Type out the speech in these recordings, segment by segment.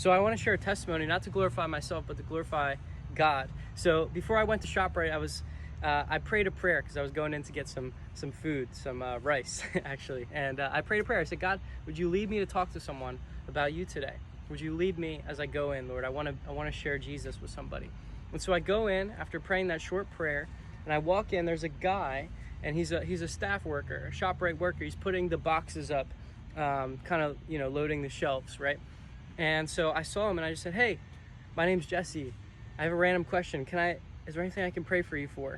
So I want to share a testimony, not to glorify myself, but to glorify God. So before I went to ShopRite, I prayed a prayer because I was going in to get some food, some rice actually. And I prayed a prayer. I said, God, would you lead me to talk to someone about you today? Would you lead me as I go in, Lord? I want to share Jesus with somebody. And so I go in after praying that short prayer, and I walk in. There's a guy, and he's a staff worker, a ShopRite worker. He's putting the boxes up, kind of loading the shelves, right? And so I saw him, and I just said, hey, my name's Jesse. I have a random question. Is there anything I can pray for you for?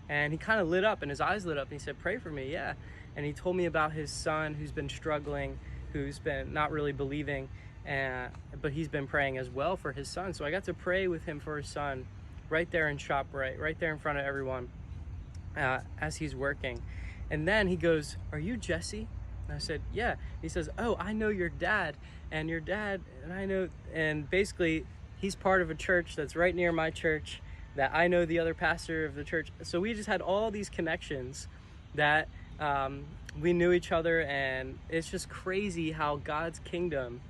And he kind of lit up, and his eyes lit up, and he said, pray for me, yeah. And he told me about his son who's been struggling, who's been not really believing, but he's been praying as well for his son. So I got to pray with him for his son right there in ShopRite, right there in front of everyone as he's working. And then he goes, are you Jesse? And I said, yeah. He says, oh, I know your dad, and I know, and basically he's part of a church that's right near my church, that I know the other pastor of the church. So we just had all these connections that we knew each other, and it's just crazy how God's kingdom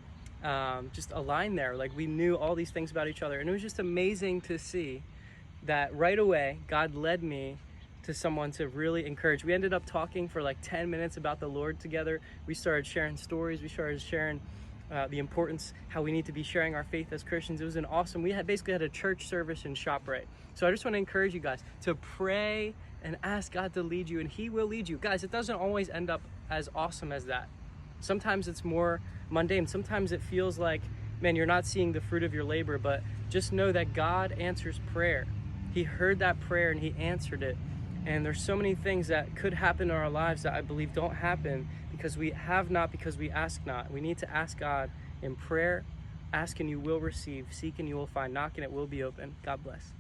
just aligned there. Like, we knew all these things about each other, and it was just amazing to see that right away God led me to someone to really encourage. We ended up talking for like 10 minutes about the Lord together. We started sharing stories. We started sharing the importance, how we need to be sharing our faith as Christians. It was we basically had a church service in ShopRite. So I just want to encourage you guys to pray and ask God to lead you, and He will lead you. Guys, it doesn't always end up as awesome as that. Sometimes it's more mundane. Sometimes it feels like, man, you're not seeing the fruit of your labor, but just know that God answers prayer. He heard that prayer and He answered it. And there's so many things that could happen in our lives that I believe don't happen because we have not, because we ask not. We need to ask God in prayer. Ask and you will receive. Seek and you will find. Knock and it will be open. God bless.